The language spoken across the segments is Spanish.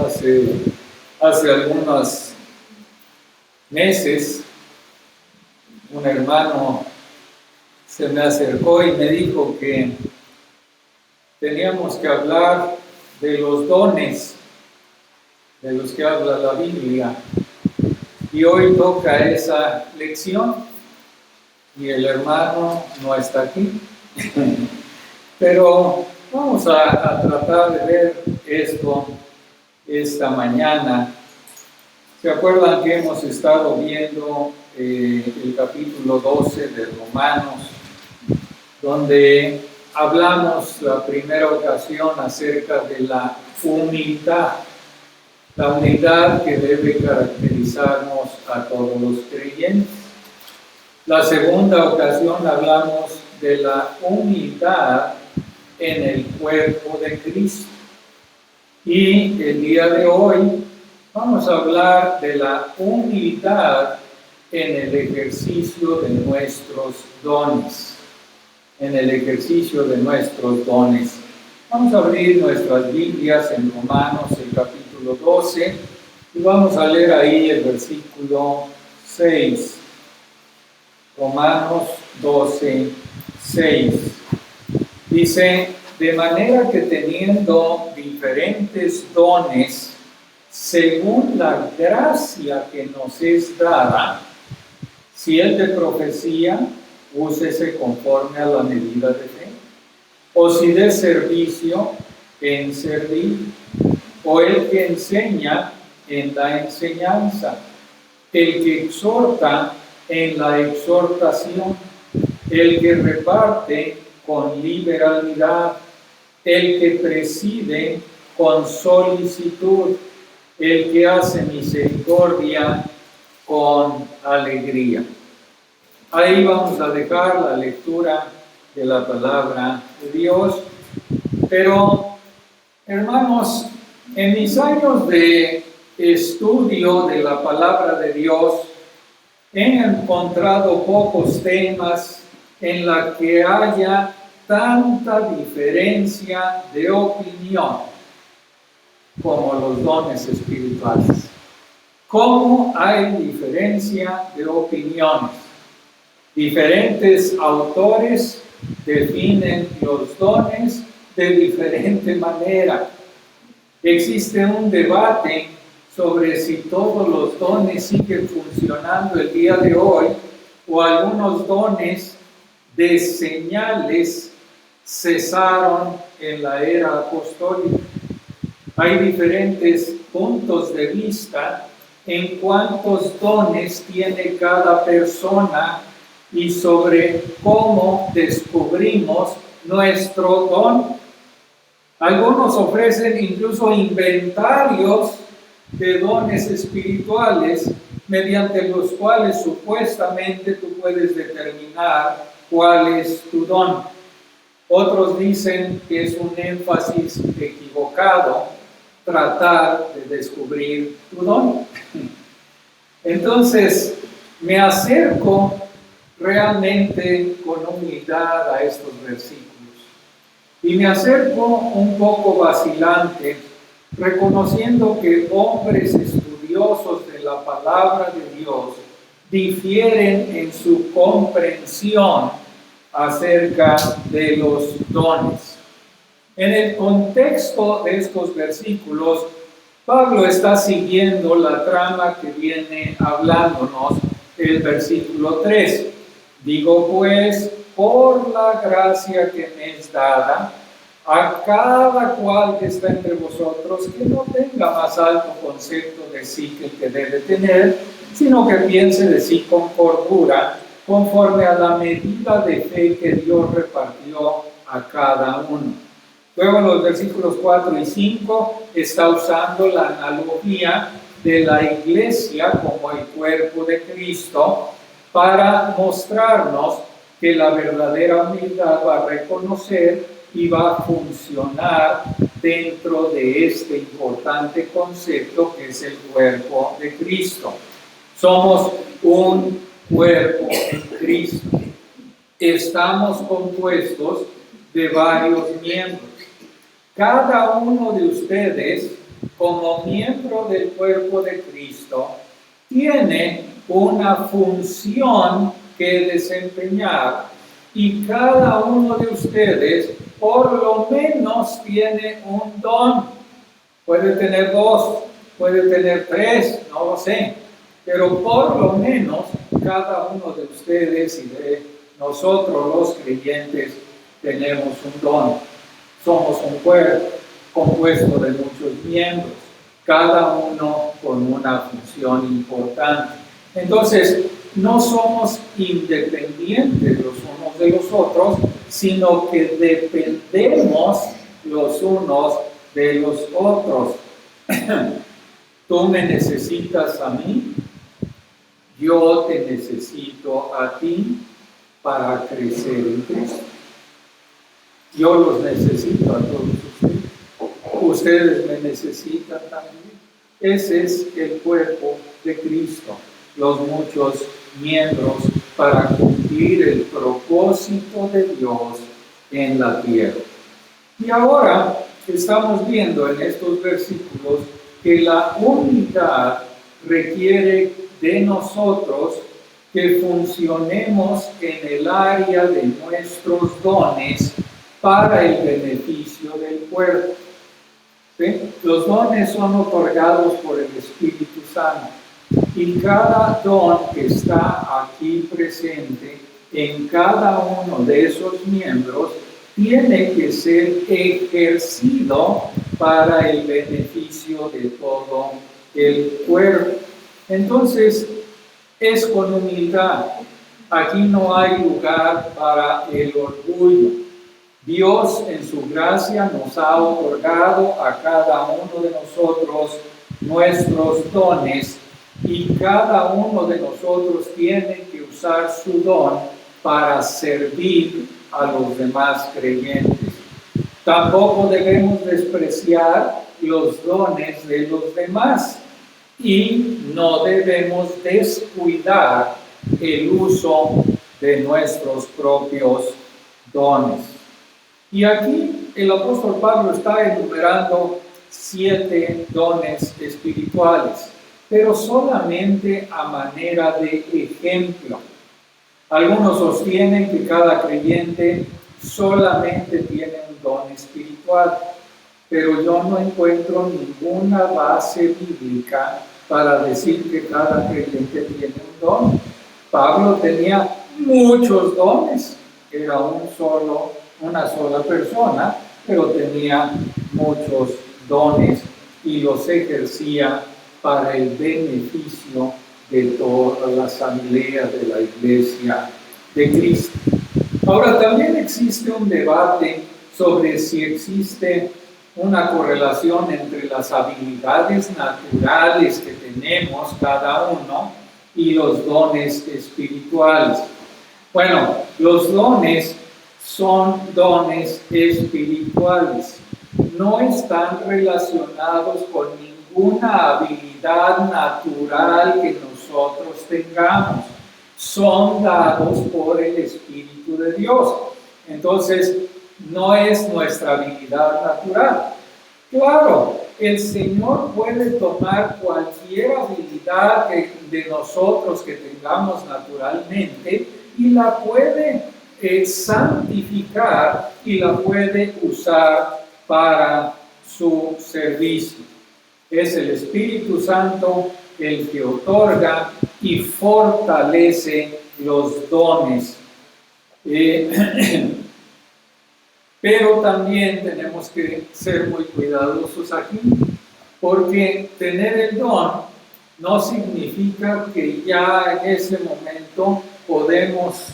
Hace algunos meses, un hermano se me acercó y me dijo que teníamos que hablar de los dones de los que habla la Biblia. Y hoy toca esa lección y el hermano no está aquí. Pero vamos a tratar de ver esto esta mañana. ¿Se acuerdan que hemos estado viendo el capítulo 12 de Romanos, donde hablamos la primera ocasión acerca de la humildad que debe caracterizarnos a todos los creyentes? La segunda ocasión hablamos de la humildad en el cuerpo de Cristo. Y el día de hoy vamos a hablar de la humildad en el ejercicio de nuestros dones. Vamos a abrir nuestras Biblias en Romanos, el capítulo 12, y vamos a leer ahí el versículo 6. Romanos 12, 6. Dice: de manera que teniendo diferentes dones, según la gracia que nos es dada, si el de profecía, úsese conforme a la medida de fe, o si de servicio, en servir, o el que enseña, en la enseñanza, el que exhorta, en la exhortación, el que reparte, con liberalidad, el que preside, con solicitud, el que hace misericordia, con alegría. Ahí vamos a dejar la lectura de la palabra de Dios. Pero, hermanos, en mis años de estudio de la palabra de Dios, he encontrado pocos temas en la que haya tanta diferencia de opinión como los dones espirituales. ¿Cómo hay diferencia de opiniones? Diferentes autores definen los dones de diferente manera. Existe un debate sobre si todos los dones siguen funcionando el día de hoy o algunos dones de señales cesaron en la era apostólica. Hay diferentes puntos de vista en cuántos dones tiene cada persona y sobre cómo descubrimos nuestro don. Algunos ofrecen incluso inventarios de dones espirituales mediante los cuales supuestamente tú puedes determinar cuál es tu don. Otros dicen que es un énfasis equivocado tratar de descubrir tu don. Entonces, me acerco realmente con humildad a estos versículos. Y me acerco un poco vacilante, reconociendo que hombres estudiosos de la palabra de Dios difieren en su comprensión acerca de los dones. En el contexto de estos versículos, Pablo está siguiendo la trama que viene hablándonos el versículo 3. Digo pues, por la gracia que me es dada, a cada cual que está entre vosotros, que no tenga más alto concepto de sí que el que debe tener, sino que piense de sí con cordura, conforme a la medida de fe que Dios repartió a cada uno. Luego en los versículos 4 y 5 está usando la analogía de la iglesia como el cuerpo de Cristo para mostrarnos que la verdadera humildad va a reconocer y va a funcionar dentro de este importante concepto que es el cuerpo de Cristo. Somos un cuerpo en Cristo. Estamos compuestos de varios miembros. Cada uno de ustedes como miembro del cuerpo de Cristo, tiene una función que desempeñar y cada uno de ustedes por lo menos tiene un don. Puede tener dos, puede tener tres, no lo sé, pero por lo menos cada uno de ustedes y de nosotros los creyentes tenemos un don. Somos un cuerpo compuesto de muchos miembros, cada uno con una función importante. Entonces, no somos independientes los unos de los otros, sino que dependemos los unos de los otros. Tú me necesitas a mí, yo te necesito a ti para crecer en Cristo. Yo los necesito a todos ustedes. Ustedes me necesitan también. Ese es el cuerpo de Cristo, los muchos miembros para cumplir el propósito de Dios en la tierra. Y ahora estamos viendo en estos versículos que la unidad requiere de nosotros que funcionemos en el área de nuestros dones para el beneficio del cuerpo. ¿Sí? Los dones son otorgados por el Espíritu Santo y cada don que está aquí presente en cada uno de esos miembros tiene que ser ejercido para el beneficio de todo el cuerpo. Entonces, es con humildad. Aquí no hay lugar para el orgullo. Dios en su gracia nos ha otorgado a cada uno de nosotros nuestros dones y cada uno de nosotros tiene que usar su don para servir a los demás creyentes. Tampoco debemos despreciar los dones de los demás y no debemos descuidar el uso de nuestros propios dones. Y aquí el apóstol Pablo está enumerando 7 dones espirituales, pero solamente a manera de ejemplo. Algunos sostienen que cada creyente solamente tiene un don espiritual, pero yo no encuentro ninguna base bíblica para decir que cada creyente tiene un don. Pablo tenía muchos dones, era una sola persona, pero tenía muchos dones y los ejercía para el beneficio de toda la asamblea de la Iglesia de Cristo. Ahora, también existe un debate sobre si existe una correlación entre las habilidades naturales que tenemos cada uno y los dones espirituales. Bueno, los dones son dones espirituales, no están relacionados con ninguna habilidad natural que nosotros tengamos, son dados por el Espíritu de Dios. Entonces, no es nuestra habilidad natural. Claro, el Señor puede tomar cualquier habilidad de nosotros que tengamos naturalmente y la puede santificar y la puede usar para su servicio. Es el Espíritu Santo el que otorga y fortalece los dones. Pero también tenemos que ser muy cuidadosos aquí, porque tener el don no significa que ya en ese momento podemos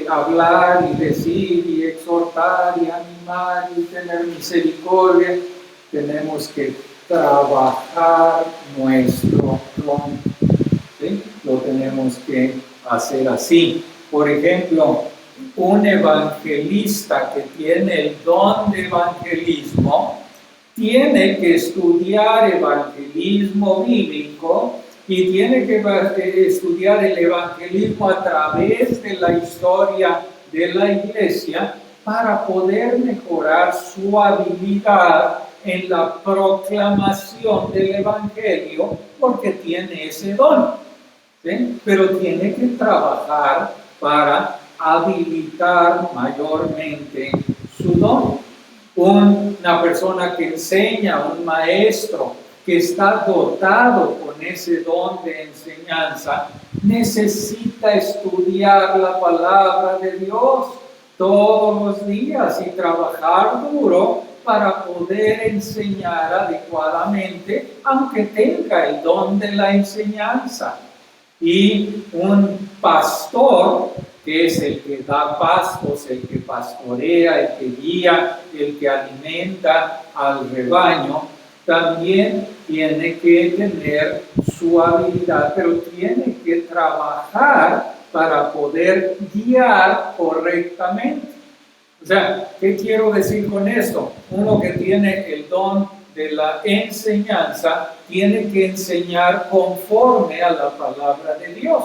hablar y decir y exhortar y animar y tener misericordia. Tenemos que trabajar nuestro don, ¿sí? Lo tenemos que hacer así. Por ejemplo, un evangelista que tiene el don de evangelismo tiene que estudiar evangelismo bíblico y tiene que estudiar el evangelismo a través de la historia de la iglesia para poder mejorar su habilidad en la proclamación del Evangelio porque tiene ese don, ¿sí? Pero tiene que trabajar para habilitar mayormente su don. Una persona que enseña, un maestro que está dotado con ese don de enseñanza, necesita estudiar la palabra de Dios todos los días y trabajar duro para poder enseñar adecuadamente, aunque tenga el don de la enseñanza. Y un pastor, que es el que da pastos, el que pastorea, el que guía, el que alimenta al rebaño, también tiene que tener su habilidad, pero tiene que trabajar para poder guiar correctamente. O sea, ¿qué quiero decir con esto? Uno que tiene el don de la enseñanza tiene que enseñar conforme a la palabra de Dios.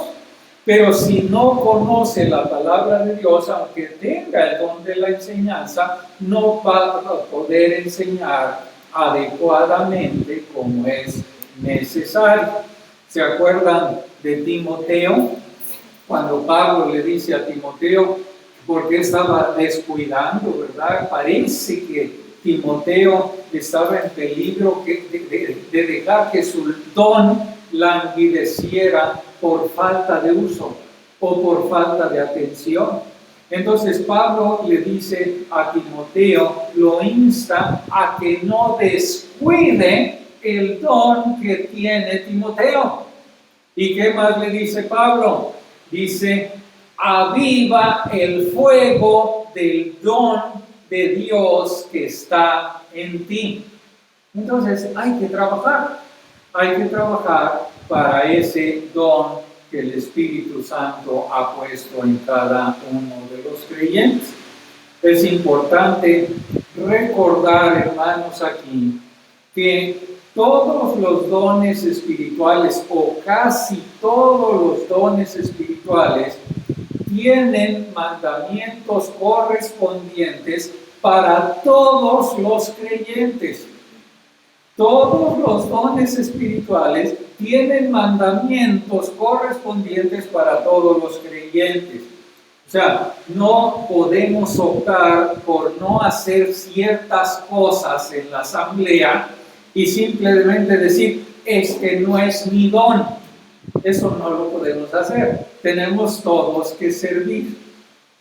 Pero si no conoce la palabra de Dios, aunque tenga el don de la enseñanza, no va a poder enseñar adecuadamente como es necesario. ¿Se acuerdan de Timoteo? Cuando Pablo le dice a Timoteo, porque estaba descuidando, ¿verdad? Parece que Timoteo estaba en peligro de dejar que su don languideciera por falta de uso o por falta de atención. Entonces Pablo le dice a Timoteo, lo insta a que no descuide el don que tiene Timoteo. ¿Y qué más le dice Pablo? Dice, aviva el fuego del don de Dios que está en ti. Entonces hay que trabajar para ese don que el Espíritu Santo ha puesto en cada uno de los creyentes. Es importante recordar, hermanos, aquí que todos los dones espirituales o casi todos los dones espirituales tienen mandamientos correspondientes para todos los creyentes. Todos los dones espirituales tienen mandamientos correspondientes para todos los creyentes. O sea, no podemos optar por no hacer ciertas cosas en la asamblea y simplemente decir, es que no es mi don. Eso no lo podemos hacer. Tenemos todos que servir.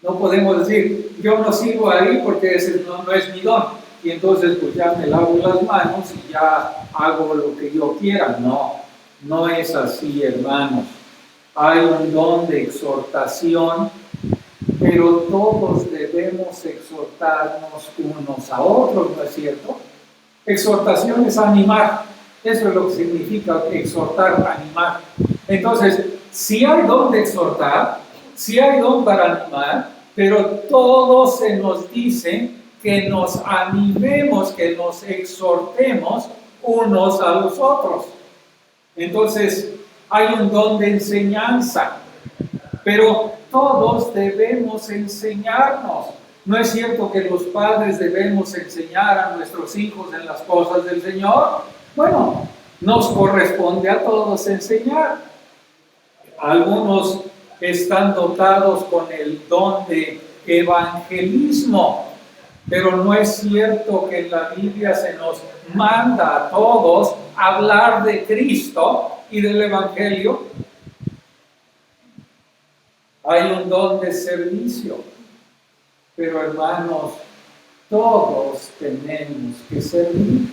No podemos decir, yo no sirvo ahí porque ese no es mi don. Y entonces pues ya me lavo las manos y ya hago lo que yo quiera. No, no es así, hermanos. Hay un don de exhortación, pero todos debemos exhortarnos unos a otros, ¿no es cierto? Exhortación es animar. Eso es lo que significa exhortar, animar. Entonces, sí hay don de exhortar, sí hay don para animar, pero todos se nos dice que nos animemos, que nos exhortemos unos a los otros. Entonces, hay un don de enseñanza, pero todos debemos enseñarnos. ¿No es cierto que los padres debemos enseñar a nuestros hijos en las cosas del Señor? Bueno, nos corresponde a todos enseñar. Algunos están dotados con el don de evangelismo, pero no es cierto que en la Biblia se nos manda a todos hablar de Cristo y del Evangelio. Hay un don de servicio, pero hermanos, todos tenemos que servir.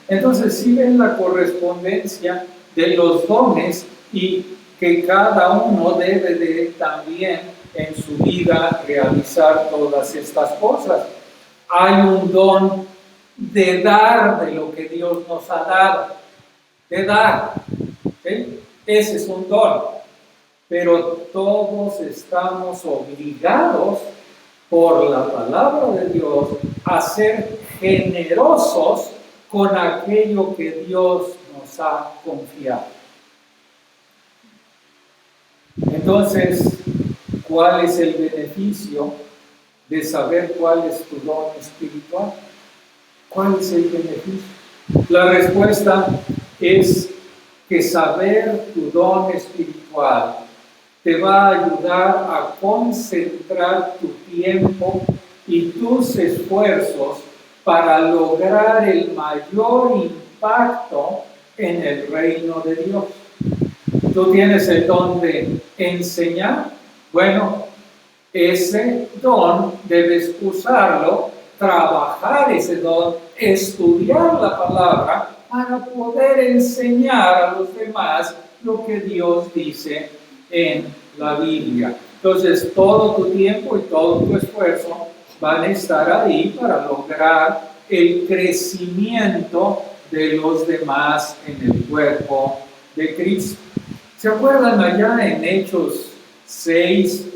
Entonces, si ven la correspondencia de los dones y que cada uno debe de también en su vida realizar todas estas cosas. Hay un don de dar de lo que Dios nos ha dado, de dar, ¿sí? Ese es un don, pero todos estamos obligados por la palabra de Dios a ser generosos con aquello que Dios nos ha confiado. Entonces, ¿cuál es el beneficio de saber cuál es tu don espiritual? ¿Cuál es el beneficio? La respuesta es que saber tu don espiritual te va a ayudar a concentrar tu tiempo y tus esfuerzos para lograr el mayor impacto en el reino de Dios. Tú tienes el don de enseñar. Bueno, ese don debes usarlo, trabajar ese don, estudiar la palabra para poder enseñar a los demás lo que Dios dice en la Biblia. Entonces, todo tu tiempo y todo tu esfuerzo van a estar ahí para lograr el crecimiento de los demás en el cuerpo de Cristo. ¿Se acuerdan allá en Hechos 6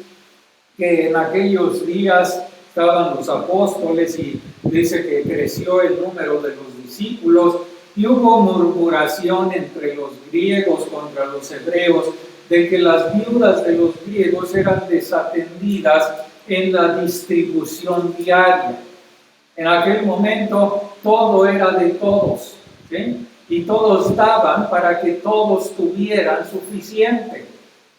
que en aquellos días estaban los apóstoles y dice que creció el número de los discípulos y hubo murmuración entre los griegos contra los hebreos de que las viudas de los griegos eran desatendidas en la distribución diaria? En aquel momento todo era de todos, ¿sí? Y todos daban para que todos tuvieran suficiente.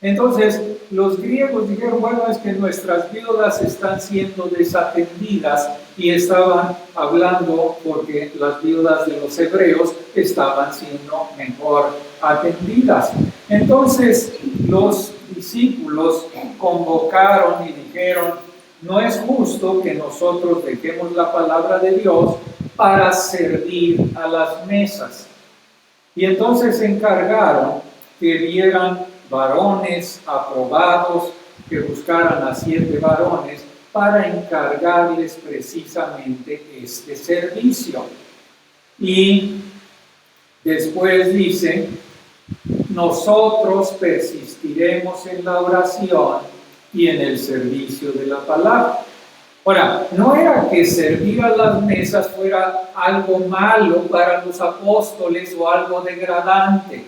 Entonces los griegos dijeron, bueno, es que nuestras viudas están siendo desatendidas, y estaban hablando porque las viudas de los hebreos estaban siendo mejor atendidas. Entonces los discípulos convocaron y dijeron, no es justo que nosotros dejemos la palabra de Dios para servir a las mesas. Y entonces se encargaron que vieran varones aprobados, que buscaran a 7 varones para encargarles precisamente este servicio. Y después dice, nosotros persistiremos en la oración y en el servicio de la palabra. Ahora, no era que servir a las mesas fuera algo malo para los apóstoles o algo degradante,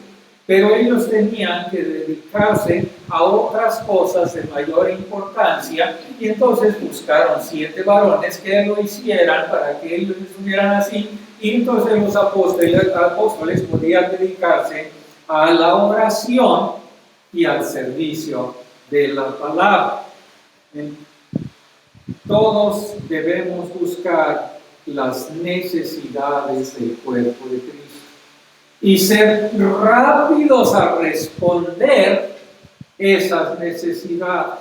pero ellos tenían que dedicarse a otras cosas de mayor importancia, y entonces buscaron 7 varones que lo hicieran para que ellos estuvieran así, y entonces los apóstoles podían dedicarse a la oración y al servicio de la palabra. Todos debemos buscar las necesidades del cuerpo de Cristo y ser rápidos a responder esas necesidades.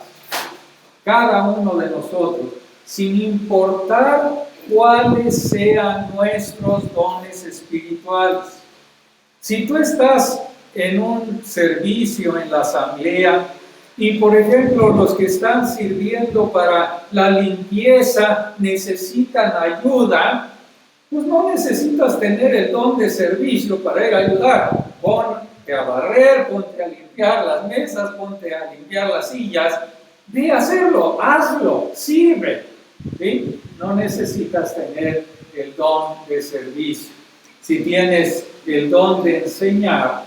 Cada uno de nosotros, sin importar cuáles sean nuestros dones espirituales. Si tú estás en un servicio en la asamblea y, por ejemplo, los que están sirviendo para la limpieza necesitan ayuda, pues no necesitas tener el don de servicio para ir a ayudar. Ponte a barrer, ponte a limpiar las mesas, ponte a limpiar las sillas. Ve a hacerlo, hazlo, sirve, ¿sí? No necesitas tener el don de servicio. Si tienes el don de enseñar,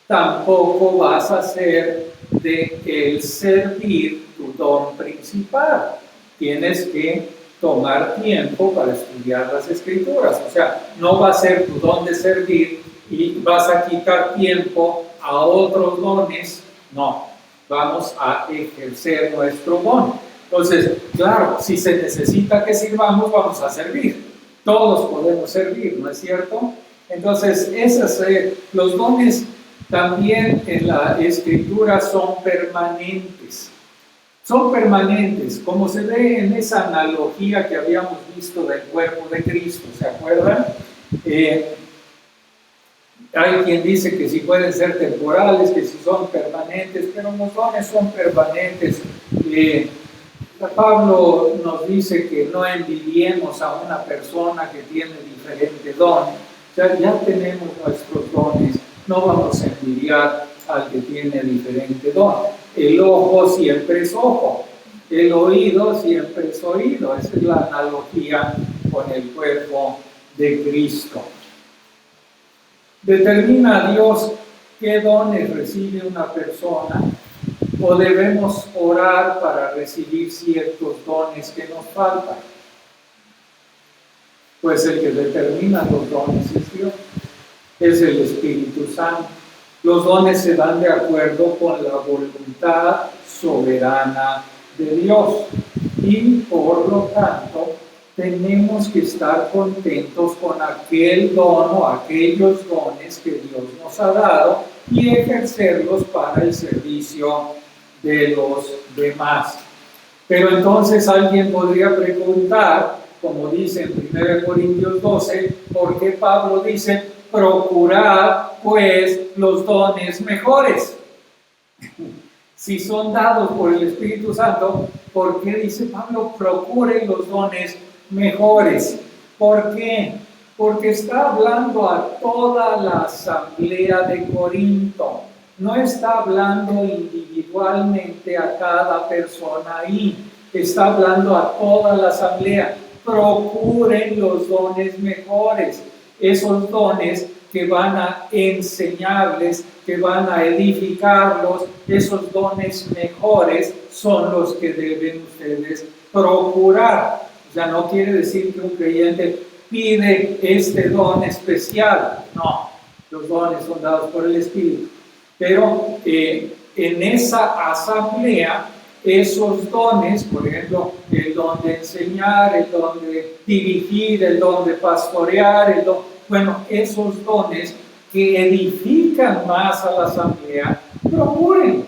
tampoco vas a hacer de el servir tu don principal. Tienes que tomar tiempo para estudiar las Escrituras. O sea, no va a ser tu don de servir y vas a quitar tiempo a otros dones. No, vamos a ejercer nuestro don. Entonces, claro, si se necesita que sirvamos, vamos a servir. Todos podemos servir, ¿no es cierto? Entonces, los dones también en la Escritura son permanentes. Son permanentes, como se ve en esa analogía que habíamos visto del cuerpo de Cristo, ¿se acuerdan? Hay quien dice que si pueden ser temporales, que si son permanentes, pero los dones son permanentes. Pablo nos dice que no envidiemos a una persona que tiene diferente don. O sea, ya tenemos nuestros dones, no vamos a envidiar al que tiene diferente don. El ojo siempre es ojo, el oído siempre es oído. Esa es la analogía con el cuerpo de Cristo. ¿Determina Dios qué dones recibe una persona? ¿O debemos orar para recibir ciertos dones que nos faltan? Pues el que determina los dones es Dios, es el Espíritu Santo. Los dones se dan de acuerdo con la voluntad soberana de Dios y por lo tanto tenemos que estar contentos con aquel don o aquellos dones que Dios nos ha dado y ejercerlos para el servicio de los demás. Pero entonces alguien podría preguntar, como dice en 1 Corintios 12, ¿por qué Pablo dice, procurad pues los dones mejores? Si son dados por el Espíritu Santo, ¿por qué dice Pablo, procuren los dones mejores? ¿Por qué? Porque está hablando a toda la asamblea de Corinto. No está hablando individualmente a cada persona ahí. Está hablando a toda la asamblea. Procuren los dones mejores. Esos dones que van a enseñarles, que van a edificarlos, esos dones mejores son los que deben ustedes procurar. O sea, no quiere decir que un creyente pide este don especial. No, los dones son dados por el Espíritu. Pero en esa asamblea, esos dones, por ejemplo, el don de enseñar, el don de dirigir, el don de pastorear, bueno, esos dones que edifican más a la asamblea, procúrenlos.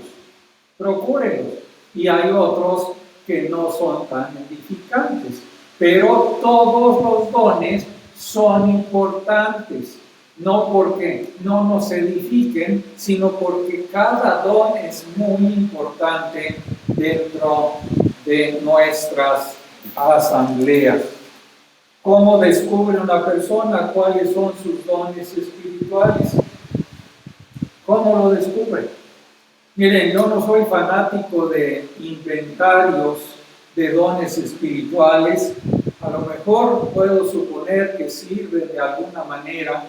Y hay otros que no son tan edificantes, pero todos los dones son importantes, no porque no nos edifiquen, sino porque cada don es muy importante dentro de nuestras asambleas. ¿Cómo descubre una persona cuáles son sus dones espirituales? ¿Cómo lo descubre? Miren, yo no soy fanático de inventarios de dones espirituales. A lo mejor puedo suponer que sirven de alguna manera,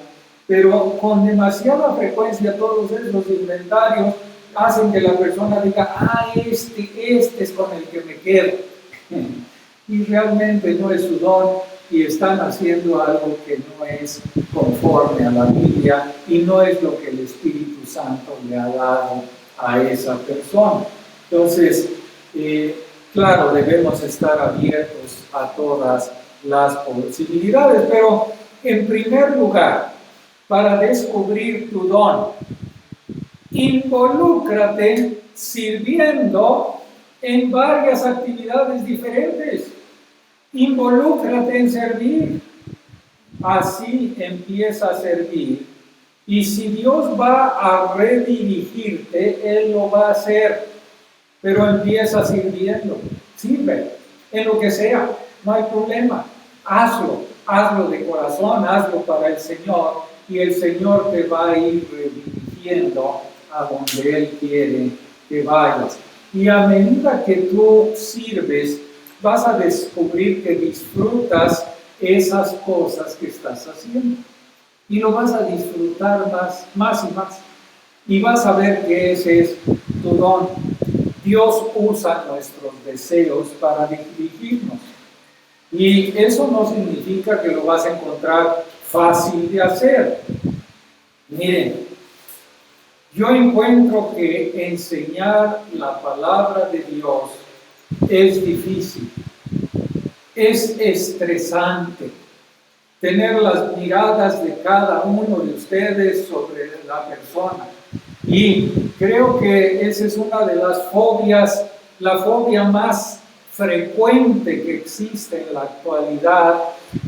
pero con demasiada frecuencia todos esos inventarios hacen que la persona diga, este es con el que me quedo. Y realmente no es su don y están haciendo algo que no es conforme a la Biblia y no es lo que el Espíritu Santo le ha dado a esa persona. Entonces, claro, debemos estar abiertos a todas las posibilidades, pero en primer lugar, para descubrir tu don, involúcrate sirviendo en varias actividades diferentes. Involúcrate en servir. Así empieza a servir. Y si Dios va a redirigirte, Él lo va a hacer. Pero empieza sirviendo. Sirve en lo que sea. No hay problema. Hazlo de corazón, hazlo para el Señor. Y el Señor te va a ir redirigiendo a donde Él quiere que vayas. Y a medida que tú sirves, vas a descubrir que disfrutas esas cosas que estás haciendo. Y lo vas a disfrutar más y más. Y vas a ver que ese es tu don. Dios usa nuestros deseos para dirigirnos. Y eso no significa que lo vas a encontrar fácil de hacer. Miren, yo encuentro que enseñar la palabra de Dios es difícil, es estresante. Tener las miradas de cada uno de ustedes sobre la persona. Y creo que esa es una de las fobias, la fobia más frecuente que existe en la actualidad.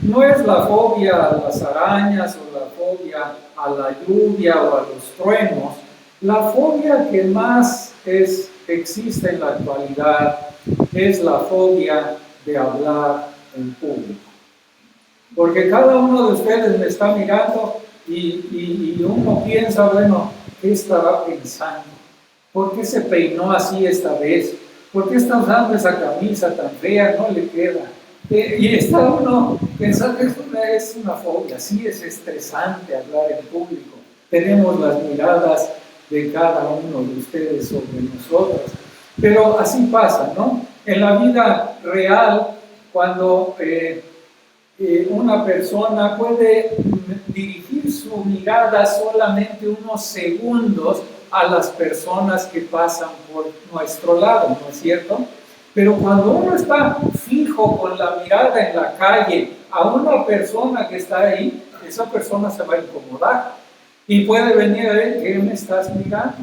No es la fobia a las arañas o la fobia a la lluvia o a los truenos. La fobia que más existe en la actualidad es la fobia de hablar en público. Porque cada uno de ustedes me está mirando y uno piensa, bueno, ¿qué estará pensando? ¿Por qué se peinó así esta vez? ¿Por qué está usando esa camisa tan fea? No le queda. Y está uno pensando que es una fobia. Sí, es estresante hablar en público. Tenemos las miradas de cada uno de ustedes sobre nosotros. Pero así pasa, ¿no? En la vida real, cuando una persona puede dirigir su mirada solamente unos segundos a las personas que pasan por nuestro lado, ¿no es cierto? Pero cuando uno está fijo con la mirada en la calle a una persona que está ahí, esa persona se va a incomodar y puede venir a ver qué me estás mirando.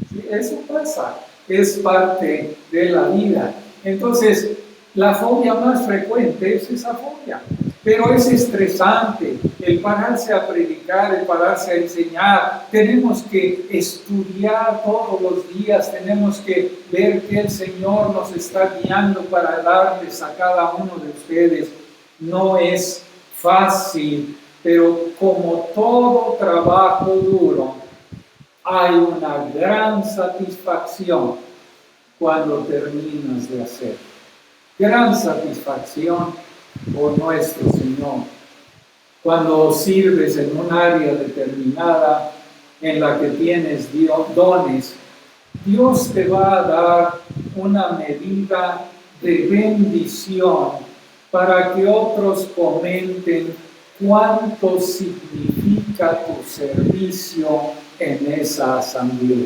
¿Sí? Eso pasa, es parte de la vida. Entonces, la fobia más frecuente es esa fobia, pero es estresante el pararse a predicar, el pararse a enseñar. Tenemos que estudiar todos los días, tenemos que ver que el Señor nos está guiando para darles a cada uno de ustedes. No es fácil, pero como todo trabajo duro, hay una gran satisfacción cuando terminas de hacer. Gran satisfacción por nuestro Señor. Cuando sirves en un área determinada en la que tienes dones, Dios te va a dar una medida de bendición para que otros comenten cuánto significa tu servicio en esa asamblea.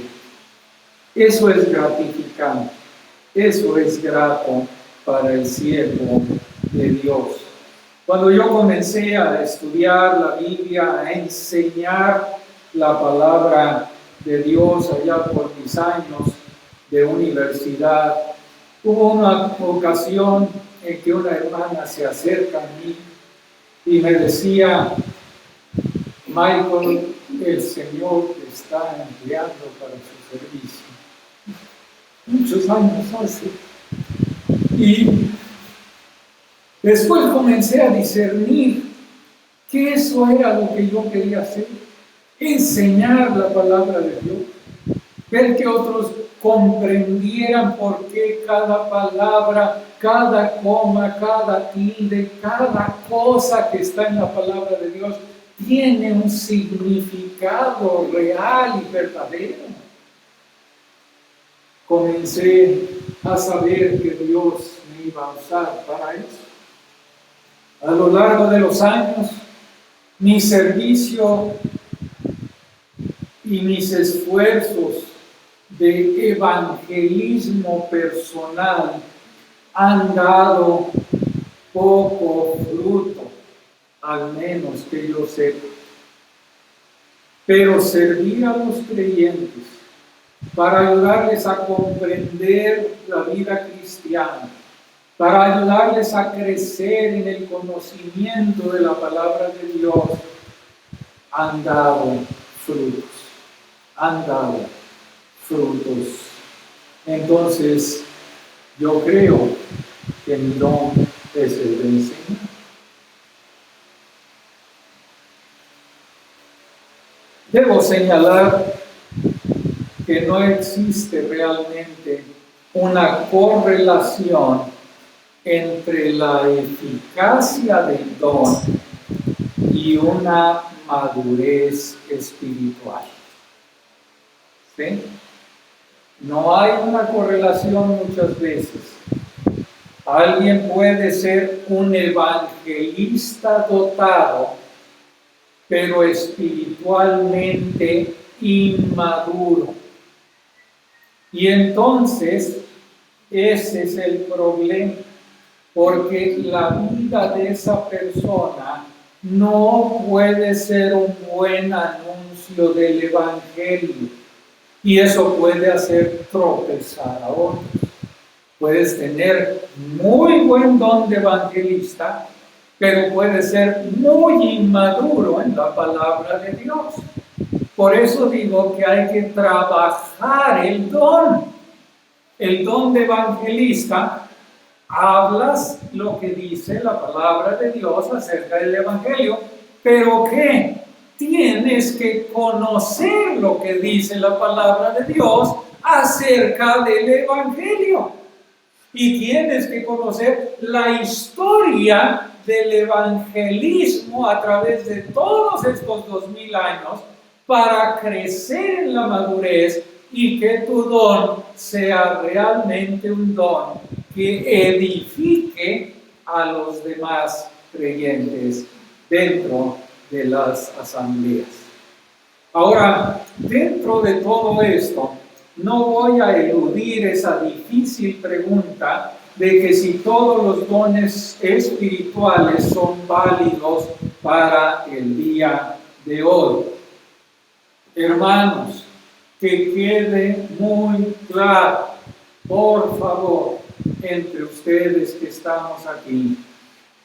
Eso es gratificante, eso es grato para el siervo de Dios. Cuando yo comencé a estudiar la Biblia, a enseñar la palabra de Dios allá por mis años de universidad, hubo una ocasión en que una hermana se acerca a mí y me decía: Michael, el Señor te está empleando para su servicio. Muchos años hace. Y después comencé a discernir que eso era lo que yo quería hacer: enseñar la palabra de Dios, ver que otros comprendieran por qué cada palabra, cada coma, cada tilde, cada cosa que está en la palabra de Dios tiene un significado real y verdadero. Comencé a saber que Dios me iba a usar para eso. A lo largo de los años, mi servicio y mis esfuerzos de evangelismo personal han dado poco fruto, al menos que yo sepa. Pero servir a los creyentes para ayudarles a comprender la vida cristiana, para ayudarles a crecer en el conocimiento de la palabra de Dios, han dado frutos, han dado frutos. Entonces, yo creo que mi don es el de enseñar. Debo señalar que no existe realmente una correlación entre la eficacia del don y una madurez espiritual. ¿Sí? No hay una correlación muchas veces. Alguien puede ser un evangelista dotado, pero espiritualmente inmaduro. Y entonces, ese es el problema, porque la vida de esa persona no puede ser un buen anuncio del Evangelio. Y eso puede hacer tropezar a otros. Puedes tener muy buen don de evangelista, pero puede ser muy inmaduro en la palabra de Dios. Por eso digo que hay que trabajar el don. El don de evangelista, hablas lo que dice la palabra de Dios acerca del evangelio, pero ¿qué? Tienes que conocer lo que dice la palabra de Dios acerca del evangelio. Y tienes que conocer la historia del evangelismo a través de todos estos 2000 años para crecer en la madurez y que tu don sea realmente un don que edifique a los demás creyentes dentro de las asambleas. Ahora, dentro de todo esto, no voy a eludir esa difícil pregunta de que si todos los dones espirituales son válidos para el día de hoy. Hermanos, que quede muy claro, por favor, entre ustedes que estamos aquí,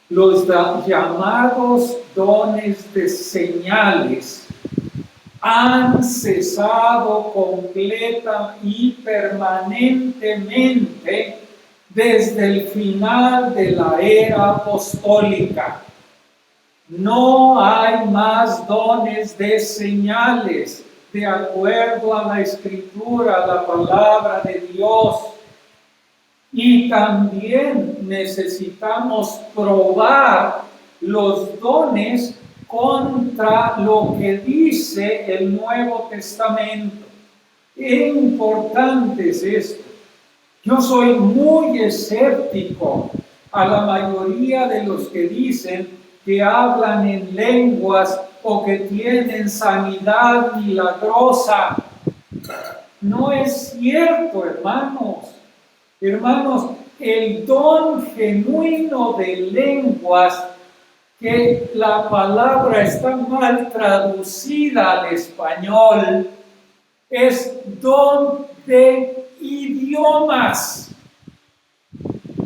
los llamados dones de señales han cesado completa y permanentemente desde el final de la era apostólica. No hay más dones de señales de acuerdo a la Escritura, la palabra de Dios. Y también necesitamos probar los dones contra lo que dice el Nuevo Testamento. Qué importante es esto. Yo soy muy escéptico a la mayoría de los que dicen que hablan en lenguas o que tienen sanidad milagrosa. No es cierto, hermanos. Hermanos, el don genuino de lenguas, que la palabra está mal traducida al español, es don de idiomas.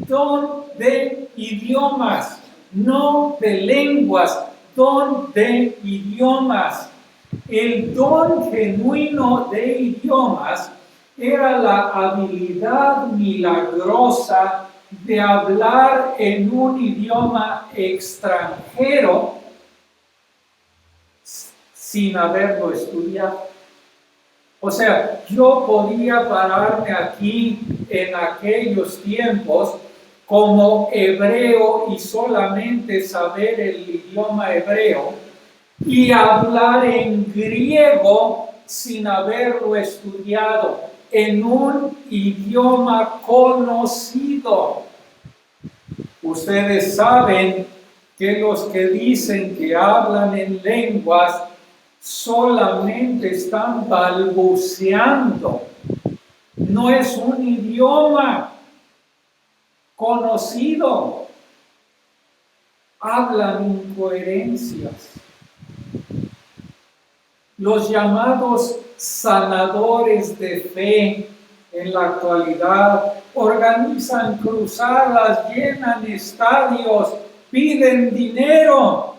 Don de idiomas, no de lenguas, don de idiomas. El don genuino de idiomas era la habilidad milagrosa de hablar en un idioma extranjero sin haberlo estudiado. O sea, yo podía pararme aquí en aquellos tiempos como hebreo y solamente saber el idioma hebreo y hablar en griego sin haberlo estudiado, en un idioma conocido. Ustedes saben que los que dicen que hablan en lenguas solamente están balbuceando. No es un idioma conocido. Hablan incoherencias. Los llamados sanadores de fe en la actualidad organizan cruzadas, llenan estadios, piden dinero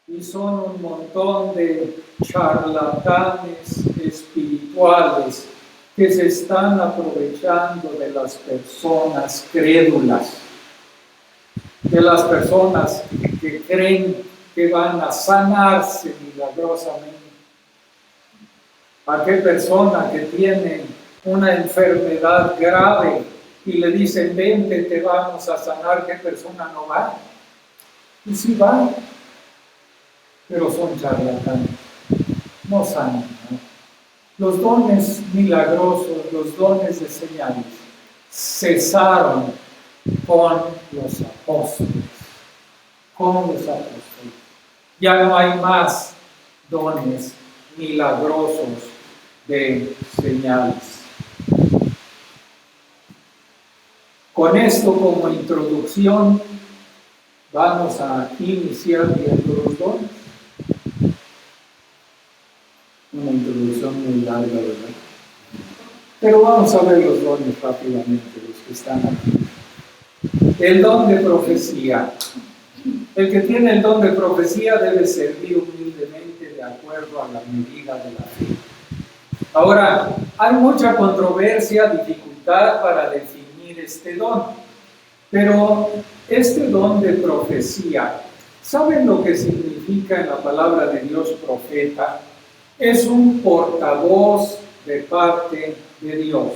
y son un montón de charlatanes espirituales que se están aprovechando de las personas crédulas, de las personas que creen que van a sanarse milagrosamente. ¿A qué persona que tiene una enfermedad grave y le dicen, vente, te vamos a sanar, qué persona no va? Y sí va, pero son charlatanes, no sanan, ¿no? Los dones milagrosos, los dones de señales, cesaron con los apóstoles. Ya no hay más dones milagrosos de señales. Con esto como introducción, vamos a iniciar viendo los dones. Una introducción muy larga, ¿verdad? Pero vamos a ver los dones rápidamente, los que están aquí. El don de profecía. El que tiene el don de profecía debe servir humildemente de acuerdo a la medida de la fe. Ahora, hay mucha controversia, dificultad para definir este don. Pero este don de profecía, ¿saben lo que significa en la palabra de Dios profeta? Es un portavoz de parte de Dios.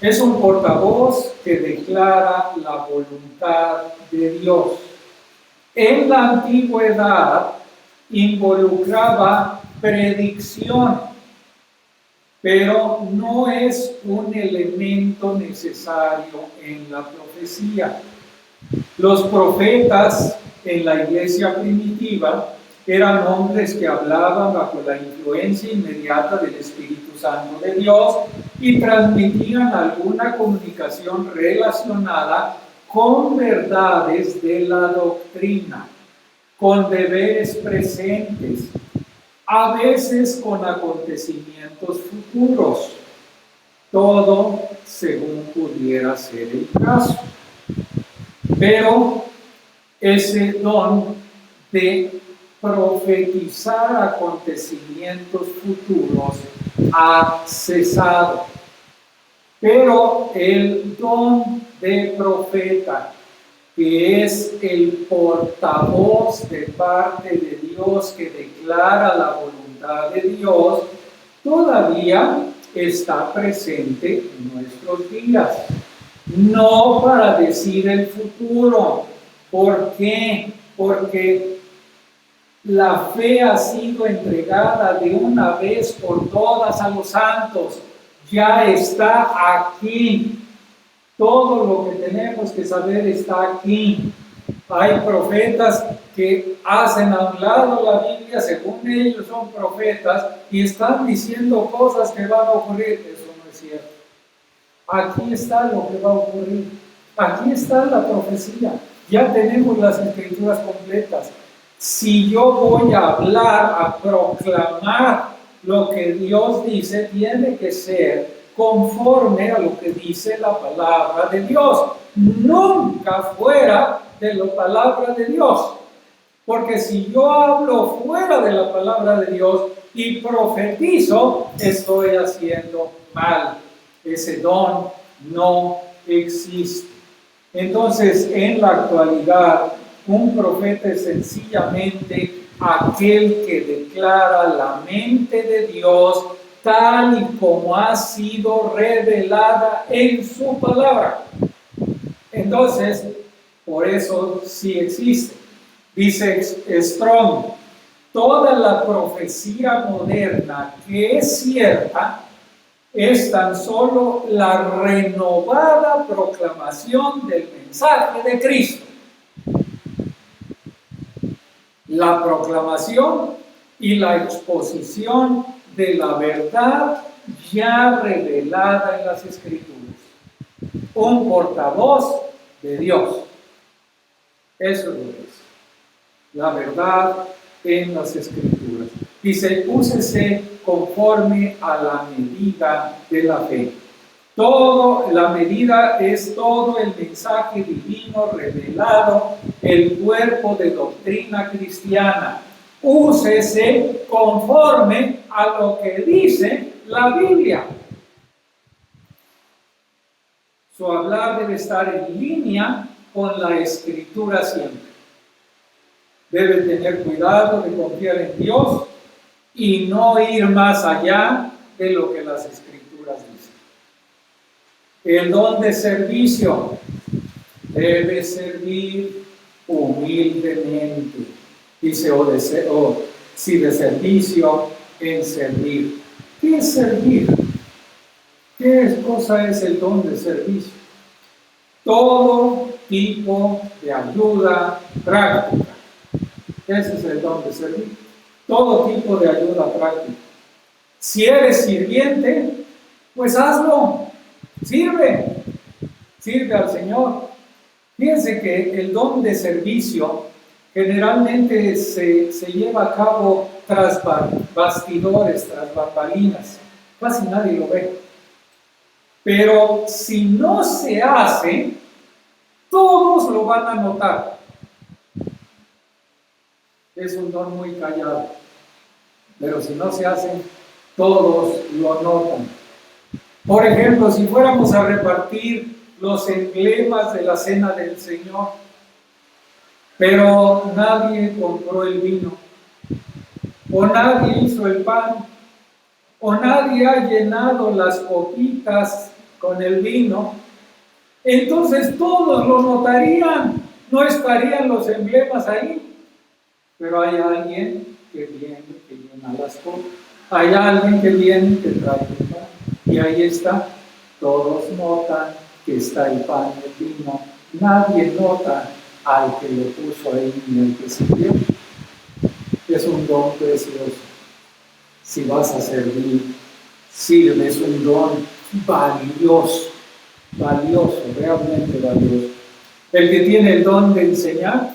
Es un portavoz que declara la voluntad de Dios. En la antigüedad involucraba predicción, pero no es un elemento necesario en la profecía. Los profetas en la iglesia primitiva eran hombres que hablaban bajo la influencia inmediata del Espíritu Santo de Dios y transmitían alguna comunicación relacionada con verdades de la doctrina, con deberes presentes, a veces con acontecimientos futuros, todo según pudiera ser el caso. Pero ese don de profetizar acontecimientos futuros ha cesado. Pero el don de profeta, que es el portavoz de parte de Dios que declara la voluntad de Dios, todavía está presente en nuestros días. No para decir el futuro. ¿Por qué? Porque la fe ha sido entregada de una vez por todas a los santos. Ya está aquí. Todo lo que tenemos que saber está aquí. Hay profetas que hacen a un lado la Biblia, según ellos son profetas, y están diciendo cosas que van a ocurrir. Eso no es cierto. Aquí está lo que va a ocurrir. Aquí está la profecía. Ya tenemos las escrituras completas. Si yo voy a hablar, a proclamar lo que Dios dice, tiene que ser conforme a lo que dice la palabra de Dios. Nunca fuera de la palabra de Dios. Porque si yo hablo fuera de la palabra de Dios y profetizo, estoy haciendo mal. Ese don no existe. Entonces, en la actualidad, un profeta es sencillamente aquel que declara la mente de Dios tal y como ha sido revelada en su palabra. Entonces, por eso sí existe. Dice Strong, toda la profecía moderna que es cierta es tan solo la renovada proclamación del mensaje de Cristo. La proclamación y la exposición de la verdad ya revelada en las Escrituras. Un portavoz de Dios. Eso es lo que es. La verdad en las Escrituras. Dice, úsese conforme a la medida de la fe. La medida es todo el mensaje divino revelado, el cuerpo de doctrina cristiana. Úsese conforme a lo que dice la Biblia. Su hablar debe estar en línea con la Escritura siempre. Debe tener cuidado de confiar en Dios y no ir más allá de lo que las Escrituras dicen. El don de servicio debe servir humildemente. Dice, si de servicio, en servir. ¿Qué es servir? ¿Qué cosa es el don de servicio? Todo tipo de ayuda práctica. Ese es el don de servir. Todo tipo de ayuda práctica. Si eres sirviente, pues hazlo. Sirve al Señor. Fíjense que el don de servicio generalmente se lleva a cabo tras bastidores, tras bambalinas. Casi nadie lo ve. Pero si no se hace, todos lo van a notar. Es un don muy callado. Pero si no se hace, todos lo notan. Por ejemplo, si fuéramos a repartir los emblemas de la cena del Señor, pero nadie compró el vino, o nadie hizo el pan, o nadie ha llenado las copitas con el vino, entonces todos lo notarían, no estarían los emblemas ahí. Pero hay alguien que viene, que llena las copas, hay alguien que viene, que trae el pan. Y ahí está, todos notan que está el pan y el vino nadie nota al que lo puso ahí ni al que sirvió. Es un don precioso. Si vas a servir, sirve, es un don valioso, realmente valioso. El que tiene el don de enseñar,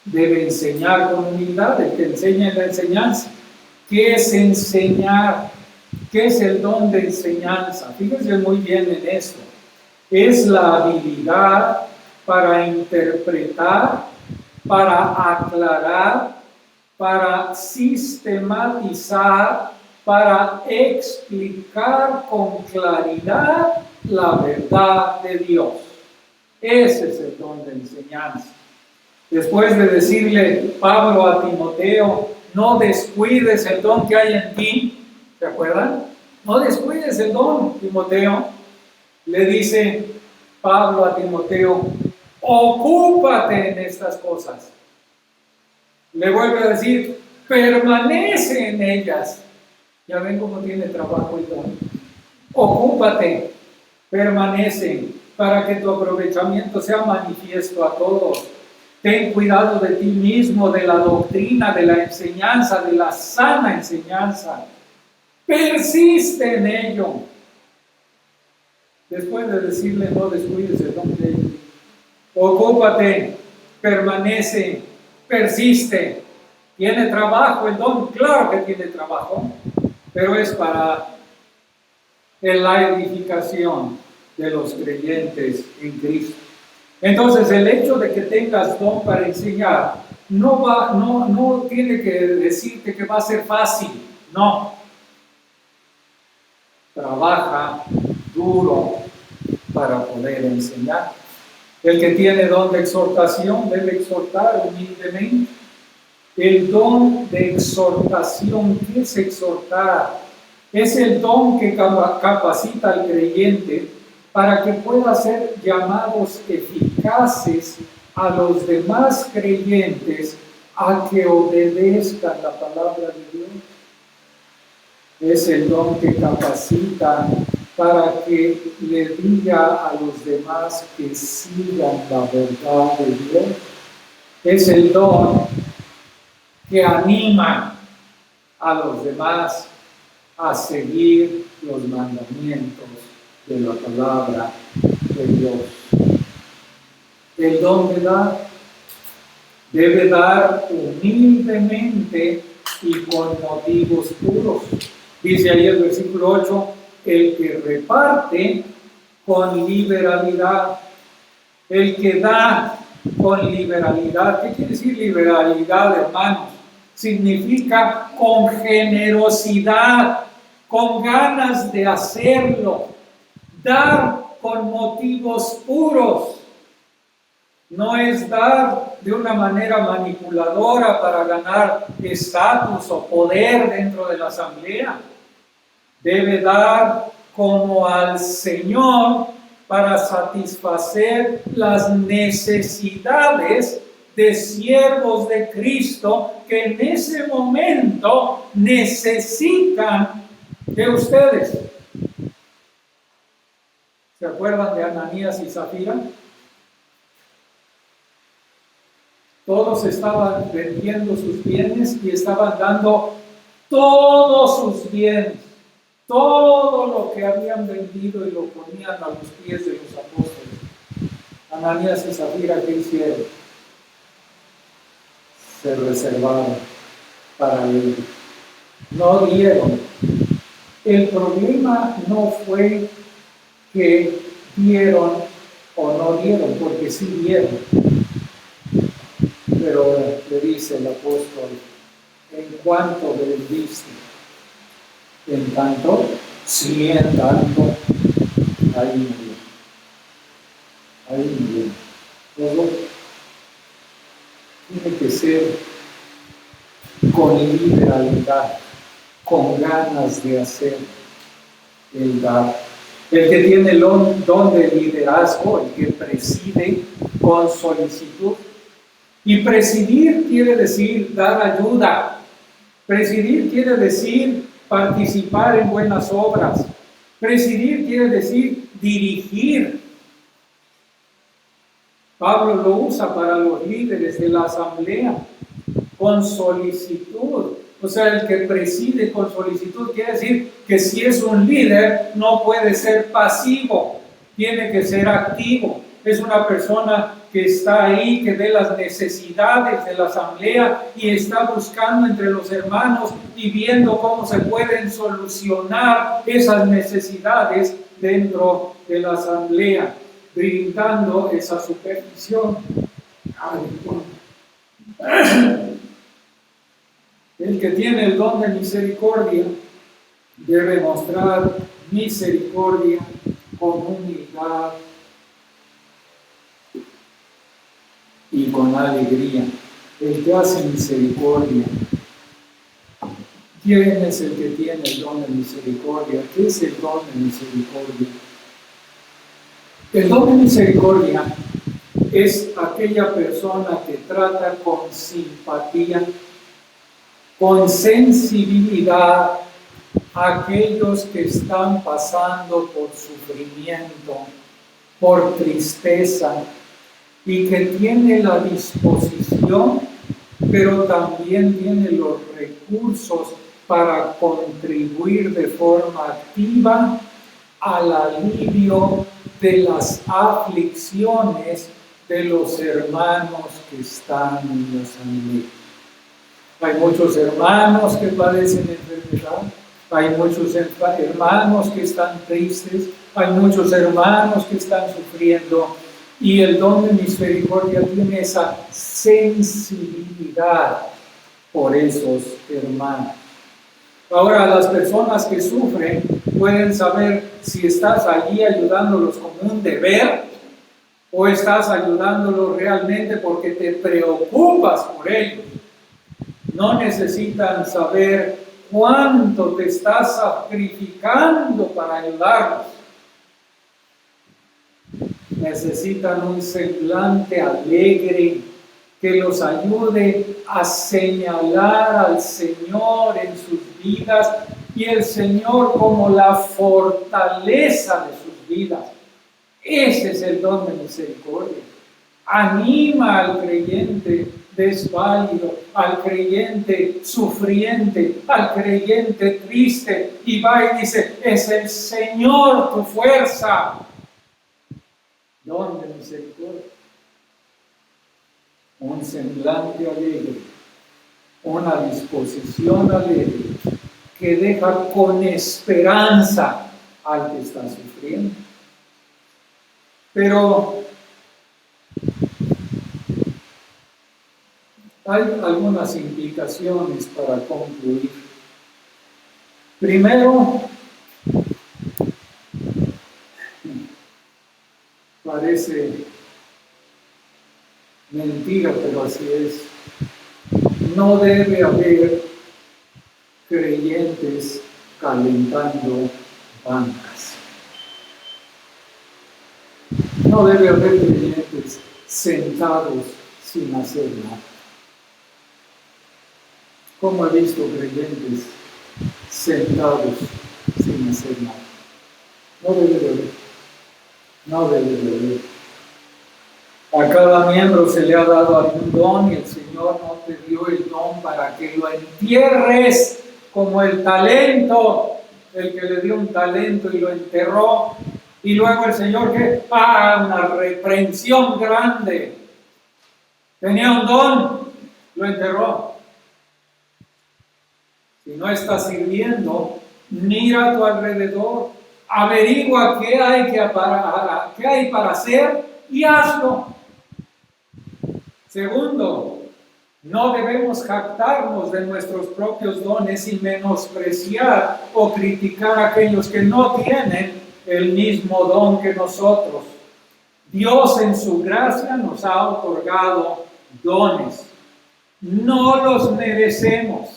debe enseñar con humildad. El que enseña en la enseñanza. ¿Qué es enseñar? ¿Qué es el don de enseñanza? Fíjense muy bien en esto. Es la habilidad para interpretar, para aclarar, para sistematizar, para explicar con claridad la verdad de Dios. Ese es el don de enseñanza. Después de decirle Pablo a Timoteo, no descuides el don que hay en ti, ¿se acuerdan? No descuides el don, Timoteo. Le dice Pablo a Timoteo, ocúpate en estas cosas. Le vuelve a decir, permanece en ellas. Ya ven cómo tiene trabajo el don. Ocúpate, permanece, para que tu aprovechamiento sea manifiesto a todos. Ten cuidado de ti mismo, de la doctrina, de la enseñanza, de la sana enseñanza. Persiste en ello. Después de decirle, no descuides el don de ello. Ocúpate, permanece, persiste. ¿Tiene trabajo el don? Claro que tiene trabajo, pero es para la edificación de los creyentes en Cristo. Entonces, el hecho de que tengas don para enseñar no tiene que decirte que va a ser fácil. No. Trabaja duro para poder enseñar. El que tiene don de exhortación debe exhortar humildemente. El don de exhortación, ¿qué es exhortar? Es el don que capacita al creyente para que pueda ser llamados eficaces a los demás creyentes a que obedezcan la palabra de Dios. Es el don que capacita para que le diga a los demás que sigan la verdad de Dios. Es el don que anima a los demás a seguir los mandamientos de la palabra de Dios. El don de dar debe dar humildemente y con motivos puros. Dice ahí el versículo 8, el que reparte con liberalidad, el que da con liberalidad. ¿Qué quiere decir liberalidad, hermanos? Significa con generosidad, con ganas de hacerlo, dar con motivos puros. No es dar de una manera manipuladora para ganar estatus o poder dentro de la asamblea. Debe dar como al Señor para satisfacer las necesidades de siervos de Cristo que en ese momento necesitan de ustedes. ¿Se acuerdan de Ananías y Zafira? Todos estaban vendiendo sus bienes y estaban dando todos sus bienes, todo lo que habían vendido, y lo ponían a los pies de los apóstoles. Ananías y Zafira, ¿qué hicieron? Se reservaron para él. No dieron. El problema no fue que dieron o no dieron, porque sí dieron. Pero le dice el apóstol, en cuanto vendiste, en tanto, sí, en tanto, ahí murió. Ahí murió. Todo tiene que ser con liberalidad, con ganas de hacer el dar. El que tiene el don de liderazgo, el que preside con solicitud. Y presidir quiere decir dar ayuda. Presidir quiere decir participar en buenas obras. Presidir quiere decir dirigir. Pablo lo usa para los líderes de la asamblea con solicitud. O sea, el que preside con solicitud quiere decir que si es un líder no puede ser pasivo, tiene que ser activo. Es una persona que está ahí, que ve las necesidades de la asamblea y está buscando entre los hermanos y viendo cómo se pueden solucionar esas necesidades dentro de la asamblea, brindando esa supervisión. El que tiene el don de misericordia debe mostrar misericordia con humildad y con alegría. El que hace misericordia. ¿Quién es el que tiene el don de misericordia? ¿Qué es el don de misericordia? El don de misericordia es aquella persona que trata con simpatía, con sensibilidad a aquellos que están pasando por sufrimiento, por tristeza, y que tiene la disposición, pero también tiene los recursos para contribuir de forma activa al alivio de las aflicciones de los hermanos que están en la asamblea. Hay muchos hermanos que padecen enfermedad, hay muchos hermanos que están tristes, hay muchos hermanos que están sufriendo, y el don de misericordia tiene esa sensibilidad por esos hermanos. Ahora, las personas que sufren pueden saber si estás allí ayudándolos como un deber o estás ayudándolos realmente porque te preocupas por ellos. No necesitan saber cuánto te estás sacrificando para ayudarlos. Necesitan un semblante alegre que los ayude a señalar al Señor en sus vidas y el Señor como la fortaleza de sus vidas. Ese es el don de misericordia. Anima al creyente desválido, al creyente sufriente, al creyente triste, y va y dice: es el Señor tu fuerza. Don de misericordia. Un semblante alegre, una disposición alegre que deja con esperanza al que está sufriendo. Pero hay algunas implicaciones para concluir. Primero, parece mentira, pero así es. No debe haber creyentes calentando bancas. No debe haber creyentes sentados sin hacer nada. Como he visto creyentes sentados sin hacer nada. No debe de haber. No debe de haber. A cada miembro se le ha dado algún don y el Señor no te dio el don para que lo entierres como el talento, el que le dio un talento y lo enterró. Y luego el Señor que una reprensión grande. Tenía un don, lo enterró. Si no estás sirviendo, mira a tu alrededor, averigua qué hay para hacer y hazlo. Segundo, no debemos jactarnos de nuestros propios dones y menospreciar o criticar a aquellos que no tienen el mismo don que nosotros. Dios en su gracia nos ha otorgado dones. No los merecemos.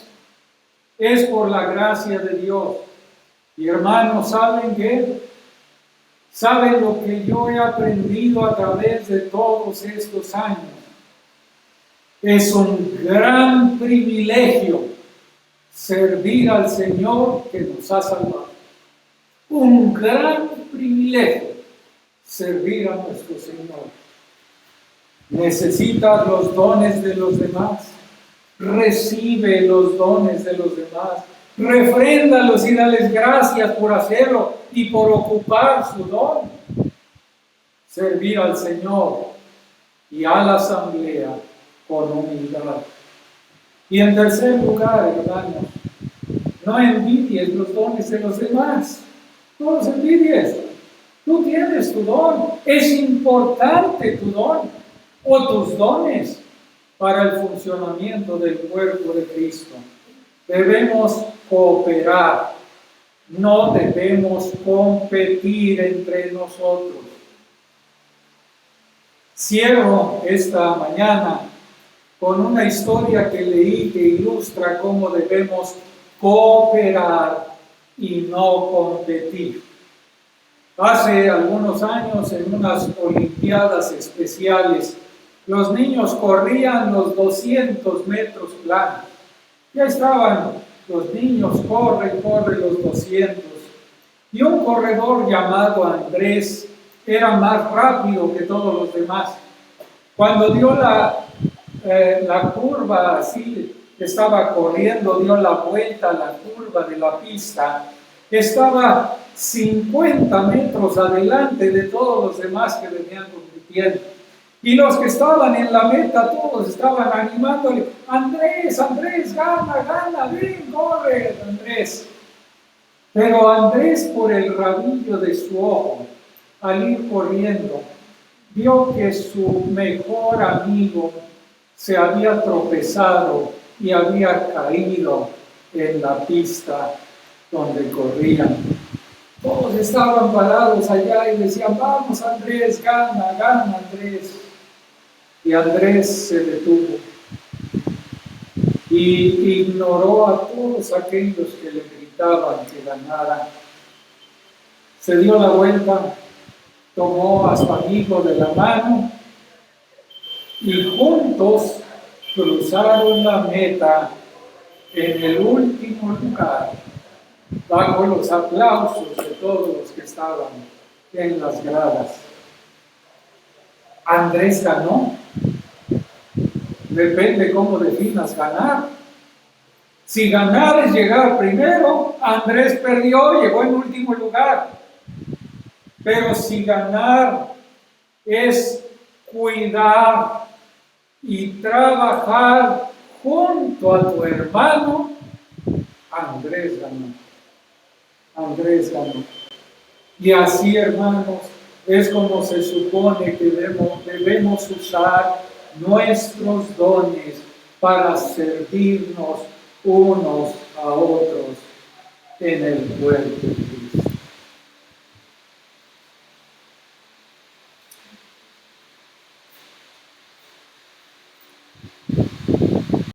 Es por la gracia de Dios. Y hermanos, ¿saben qué? ¿Saben lo que yo he aprendido a través de todos estos años? Es un gran privilegio servir al Señor que nos ha salvado. Un gran privilegio servir a nuestro Señor. Necesitas los dones de los demás. Recibe los dones de los demás. Refréndalos y dales gracias por hacerlo y por ocupar su don. Servir al Señor y a la asamblea con humildad. Y en tercer lugar, hermanos, no envidies los dones de los demás. No los envidies. Tú tienes tu don. Es importante tu don o tus dones para el funcionamiento del cuerpo de Cristo. Debemos cooperar. No debemos competir entre nosotros. Cierro esta mañana con una historia que leí que ilustra cómo debemos cooperar y no competir. Hace algunos años, en unas olimpiadas especiales, los niños corrían los 200 metros planos. Ya estaban los niños, corren los 200. Y un corredor llamado Andrés era más rápido que todos los demás. Cuando dio la curva, así estaba corriendo, dio la vuelta a la curva de la pista, estaba 50 metros adelante de todos los demás que venían compitiendo. Y los que estaban en la meta, todos estaban animándole: Andrés, Andrés, gana, ven, corre, Andrés. Pero Andrés, por el rabillo de su ojo, al ir corriendo, vio que su mejor amigo se había tropezado y había caído en la pista donde corrían. Todos estaban parados allá y decían: vamos Andrés, gana Andrés. Y Andrés se detuvo y ignoró a todos aquellos que le gritaban que ganara. Se dio la vuelta, tomó a su amigo de la mano y juntos cruzaron la meta en el último lugar, bajo los aplausos de todos los que estaban en las gradas. Andrés ganó. Depende cómo definas ganar. Si ganar es llegar primero, Andrés perdió, llegó en último lugar. Pero si ganar es cuidar y trabajar junto a tu hermano, Andrés ganó. Andrés ganó. Y así, hermanos, es como se supone que debemos usar nuestros dones para servirnos unos a otros en el cuerpo de Cristo.